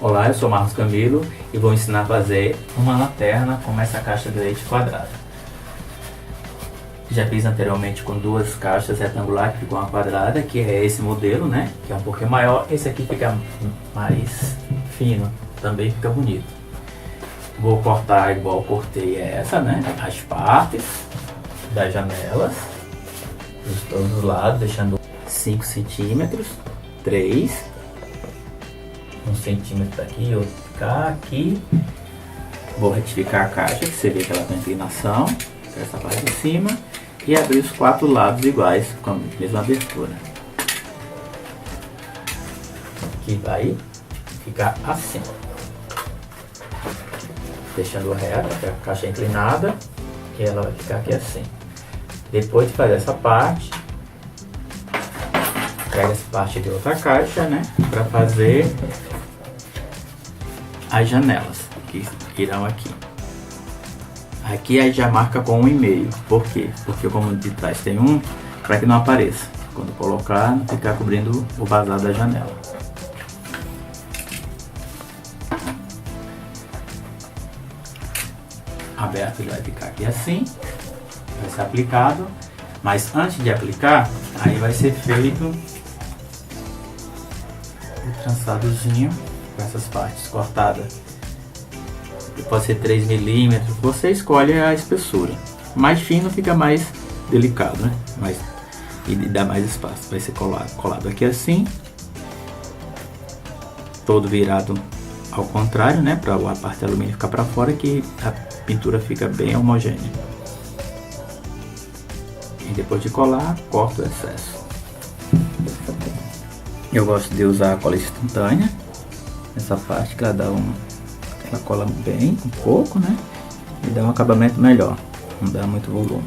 Olá, eu sou Marcos Camilo e vou ensinar a fazer uma lanterna com essa caixa de leite quadrada. Já fiz anteriormente com duas caixas retangulares que ficam uma quadrada, que é esse modelo, né? Que é um pouquinho maior. Esse aqui fica mais fino, também fica bonito. Vou cortar igual cortei essa, né? As partes das janelas, de todos os lados, deixando 5 centímetros, 3 1 centímetro aqui, outro aqui. Vou retificar a caixa, que você vê que ela tem inclinação, essa parte de cima, e abrir os 4 lados iguais com a mesma abertura. Aqui vai ficar assim, deixando reto, a caixa inclinada, e ela vai ficar aqui assim. Depois de fazer essa parte, pega essa parte de outra caixa, né, para fazer as janelas que irão aqui. Aqui aí já marca com 1,5. Por quê? Porque como de trás tem um, para que não apareça. Quando colocar, não ficar cobrindo o vazado da janela. Aberto ele vai ficar aqui assim, vai ser aplicado. Mas antes de aplicar, aí vai ser feito o trançadozinho com essas partes cortadas. Pode ser 3 milímetros, você escolhe a espessura. Mais fino fica mais delicado, né? E dá mais espaço. Vai ser colado aqui assim, todo virado ao contrário, né? Para a parte de alumínio ficar para fora, que a pintura fica bem homogênea. E depois de colar, corto o excesso. Eu gosto de usar a cola instantânea nessa parte, que ela dá ela cola bem, um pouco, né? E dá um acabamento melhor, não dá muito volume.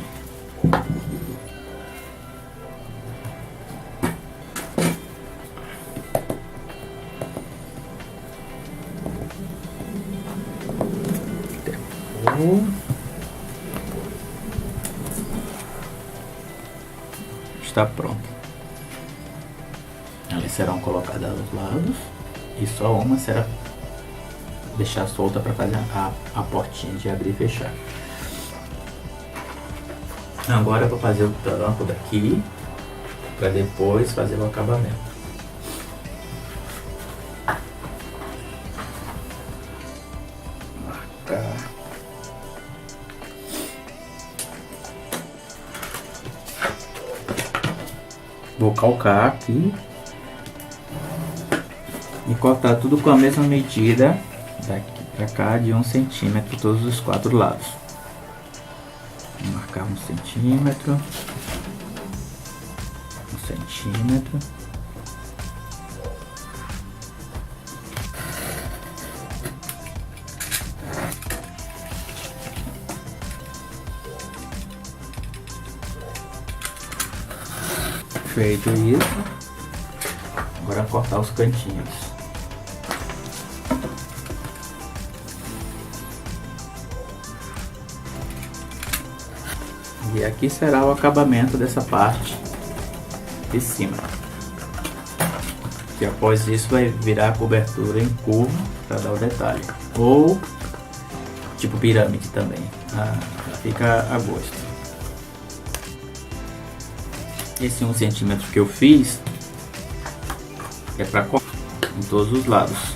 Está pronto. Elas serão colocadas aos lados e só uma será deixar solta para fazer a portinha de abrir e fechar. Agora eu vou fazer o tampo daqui para depois fazer o acabamento. Marcar. Vou calcar aqui e cortar tudo com a mesma medida daqui pra cá de 1 centímetro todos os 4 lados. Vou marcar 1 centímetro, 1 centímetro, feito isso, agora cortar os cantinhos. E aqui será o acabamento dessa parte de cima. E após isso vai virar a cobertura em curva para dar o detalhe. Ou tipo pirâmide também. Fica a gosto. Esse 1 centímetro que eu fiz é para cortar em todos os lados,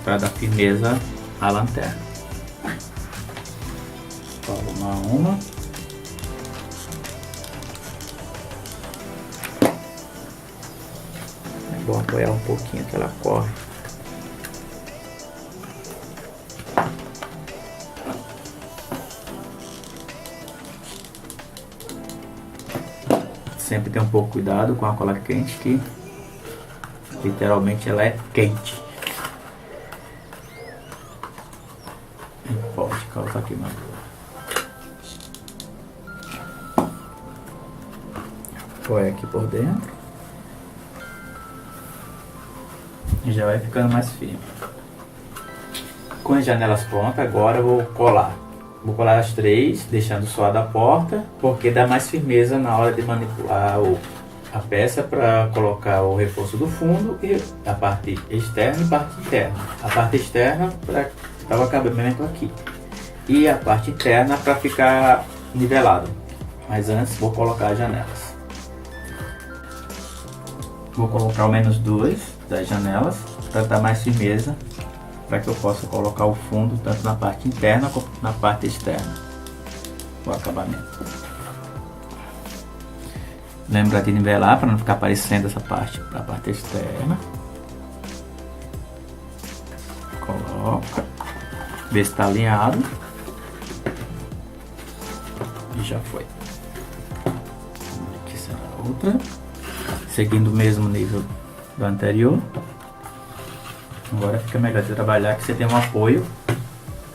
para dar firmeza à lanterna. Uma. É bom apoiar um pouquinho que ela corre. Sempre ter um pouco de cuidado com a cola quente, que literalmente ela é quente. colocar aqui, mano. Foi aqui por dentro. E já vai ficando mais firme. Com as janelas prontas, agora eu vou colar. Vou colar as 3, deixando só a da porta, porque dá mais firmeza na hora de manipular a peça para colocar o reforço do fundo e a parte externa e parte interna. A parte externa para dar o acabamento aqui e a parte interna para ficar nivelado. Mas antes vou colocar as janelas. Vou colocar ao menos 2 das janelas para dar mais firmeza, para que eu possa colocar o fundo tanto na parte interna como na parte externa, o acabamento. Lembra de nivelar para não ficar aparecendo essa parte para a parte externa. Coloca, vê se está alinhado e já foi. Aqui será outra, seguindo o mesmo nível do anterior. Agora fica melhor de trabalhar que você tem um apoio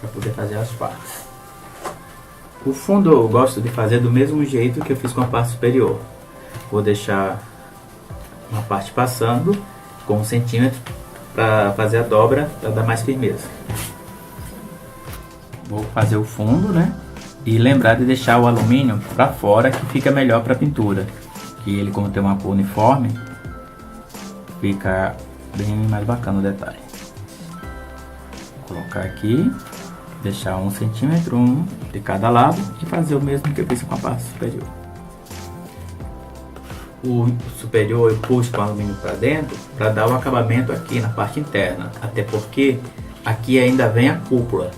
para poder fazer as partes. O fundo eu gosto de fazer do mesmo jeito que eu fiz com a parte superior. Vou deixar uma parte passando com 1 centímetro para fazer a dobra, para dar mais firmeza. Vou fazer o fundo, né? E lembrar de deixar o alumínio para fora, que fica melhor para a pintura. Que ele, como tem uma cor uniforme, fica bem mais bacana o detalhe. Vou colocar aqui, deixar 1 centímetro, um de cada lado, e fazer o mesmo que eu fiz com a parte superior. O superior eu puxo com o alumínio para dentro para dar o acabamento aqui na parte interna, até porque aqui ainda vem a cúpula,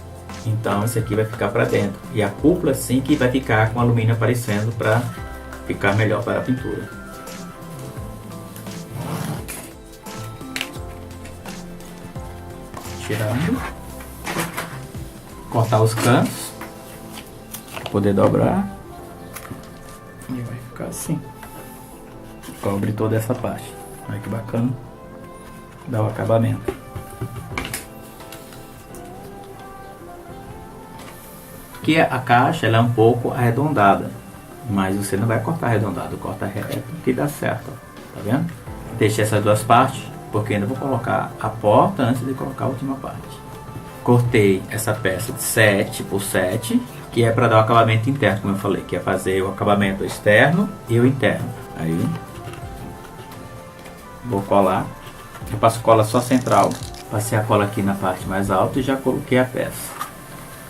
então esse aqui vai ficar para dentro, e a cúpula sim que vai ficar com o alumínio aparecendo para ficar melhor para a pintura. Tirando, cortar os cantos para poder dobrar, e vai ficar assim. Cobre toda essa parte. Olha que bacana. Dá o acabamento. Aqui a caixa ela é um pouco arredondada, mas você não vai cortar arredondado, corta reto que dá certo. Tá vendo? Deixei essas duas partes porque ainda vou colocar a porta antes de colocar a última parte. Cortei essa peça de 7 por 7, que é para dar o acabamento interno, como eu falei, que é fazer o acabamento externo e o interno. Aí vou colar. Eu passo cola só central. Passei a cola aqui na parte mais alta e já coloquei a peça.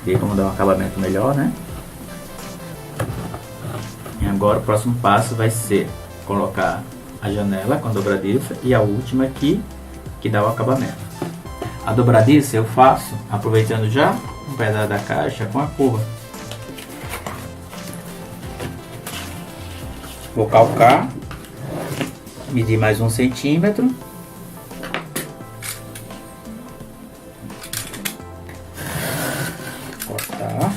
E vamos dar um acabamento melhor, né? E agora o próximo passo vai ser colocar a janela com a dobradiça e a última aqui que dá o acabamento. A dobradiça eu faço aproveitando já um pedaço da caixa com a curva. Vou calcar, medir mais 1 centímetro. Cortar.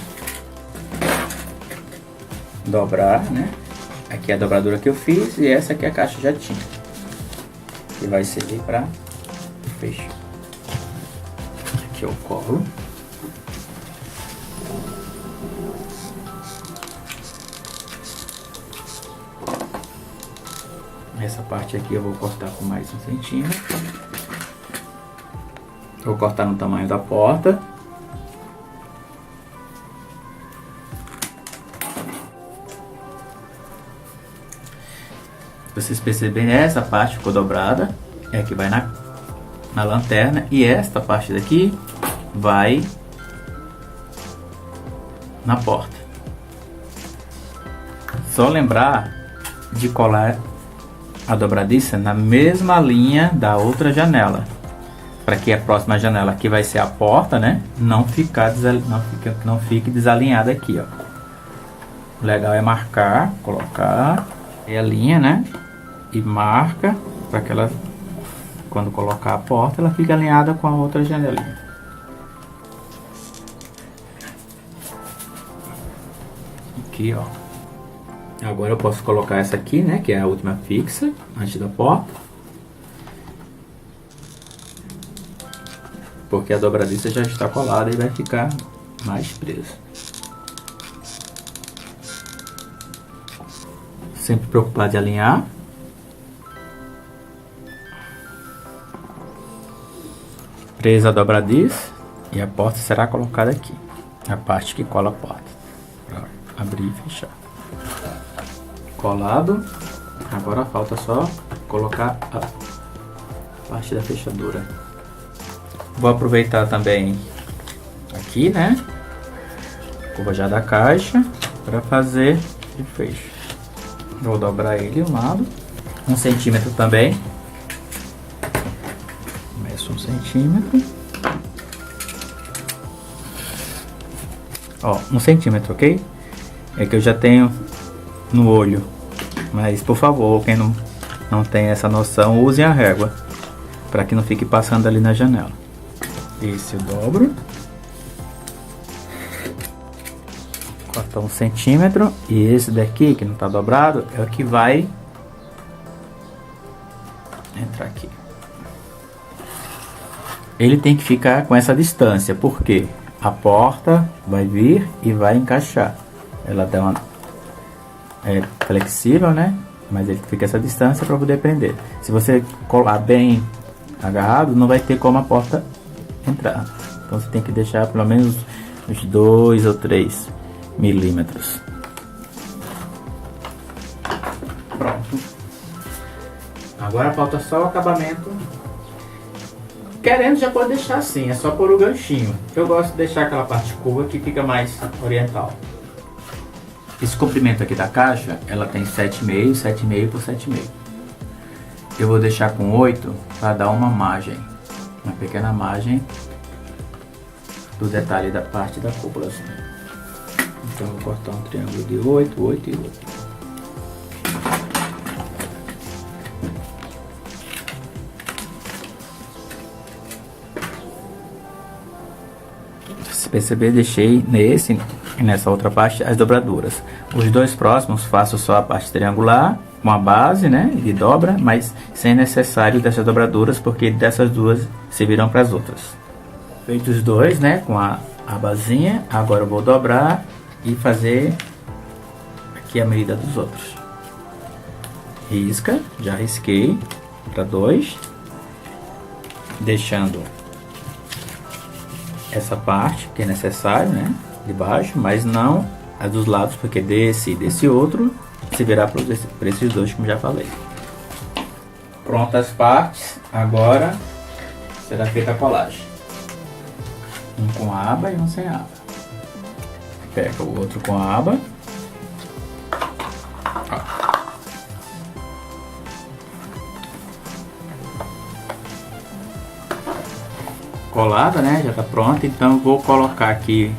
Dobrar, né? Aqui é a dobradura que eu fiz e essa aqui é a caixa já tinha. Que vai servir para fechar. Aqui eu colo. Essa parte aqui eu vou cortar com mais 1 centímetro. Vou cortar no tamanho da porta. Vocês perceberem, essa parte ficou dobrada, é que vai na lanterna, e esta parte daqui vai na porta. Só lembrar de colar a dobradiça na mesma linha da outra janela, para que a próxima janela, que vai ser a porta, né, não fique desalinhada aqui, ó. O legal é marcar, colocar a linha, né, e marca para que ela, quando colocar a porta, ela fique alinhada com a outra janelinha. Aqui, ó. Agora eu posso colocar essa aqui, né, que é a última fixa antes da porta, porque a dobradiça já está colada e vai ficar mais preso. Sempre preocupado de alinhar. Presa a dobradiça e a porta será colocada aqui, a parte que cola a porta, para abrir e fechar. Colado. Agora falta só colocar a parte da fechadura. Vou aproveitar também aqui, né, a curva já da caixa para fazer o fecho. Vou dobrar ele um lado, 1 centímetro também. Começo 1 centímetro. Ó, 1 centímetro, ok? É que eu já tenho no olho. Mas, por favor, quem não tem essa noção, use a régua, para que não fique passando ali na janela. Esse eu dobro. Corta 1 centímetro. E esse daqui, que não está dobrado, é o que vai entrar aqui. Ele tem que ficar com essa distância, porque a porta vai vir e vai encaixar. Ela dá uma... é flexível, né? Mas ele fica essa distância para poder prender. Se você colar bem agarrado, não vai ter como a porta entrar. Então você tem que deixar pelo menos uns 2 ou 3 milímetros. Pronto. Agora falta só o acabamento. Querendo, já pode deixar assim, é só pôr o ganchinho. Eu gosto de deixar aquela parte curva que fica mais oriental. Esse comprimento aqui da caixa, ela tem 7,5, 7,5 por 7,5. Eu vou deixar com 8 para dar uma margem, uma pequena margem do detalhe da parte da cúpula. Assim. Então eu vou cortar um triângulo de 8, 8 e 8. Se perceber, deixei nesse e nessa outra parte as dobraduras. Os dois próximos faço só a parte triangular com a base, né, de dobra, mas sem necessário dessas dobraduras, porque dessas duas servirão para as outras. Feitos os dois, né, com a basinha, agora eu vou dobrar e fazer aqui a medida dos outros. Risca, já risquei para 2, deixando essa parte que é necessário, né, de baixo, mas não a dos lados, porque desse e desse outro se virá para esses dois, como já falei. Prontas as partes, agora será feita a colagem. Um com aba e um sem aba. Pega o outro com a aba. Colada, né? Já tá pronta, então vou colocar aqui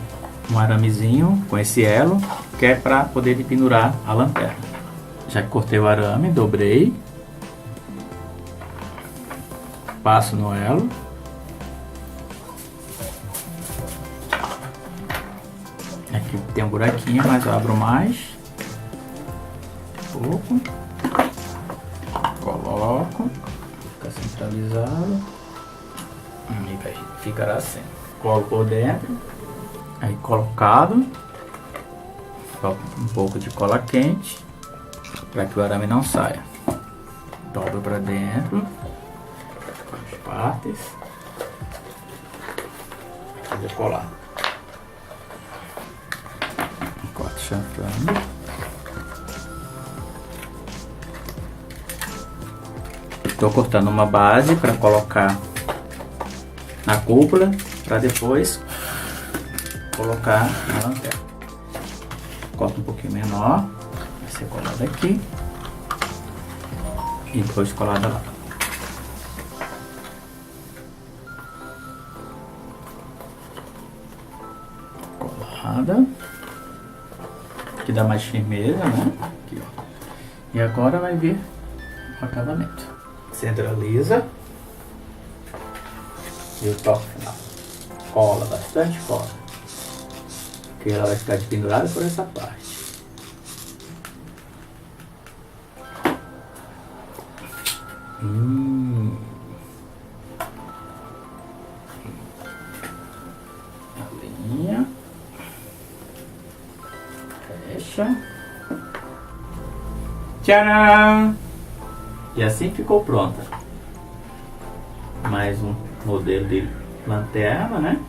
um aramezinho com esse elo, que é para poder pendurar a lanterna. Já cortei o arame, dobrei, passo no elo, aqui tem um buraquinho, mas eu abro mais um pouco, coloco, fica centralizado. Ficará assim. Colo por dentro, aí colocado, um pouco de cola quente para que o arame não saia. Dobro para dentro, as partes, vou colar. Corte chanfrando. Estou cortando uma base para colocar na cúpula, para depois colocar na lanterna. Corta um pouquinho menor, vai ser colado aqui e depois colada lá. Colada, que dá mais firmeza, né? Aqui, ó. E agora vai vir o acabamento. Centraliza. E o toque final. Cola, bastante cola. Porque ela vai ficar pendurada por essa parte. A linha. fecha. Tcharam! E assim ficou pronta. Mais um modelo de lanterna, né?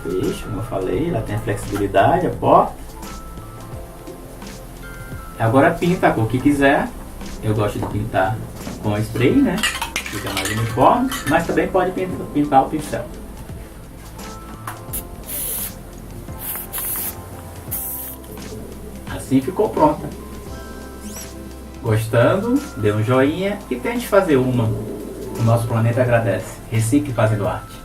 Fecha, como eu falei, ela tem a flexibilidade, a porta. Agora pinta a cor que quiser. Eu gosto de pintar com spray, né? Fica mais uniforme, mas também pode pintar o pincel. Assim ficou pronta. Gostando? Dê um joinha e tente fazer uma. O nosso planeta agradece. Recicle fazendo arte.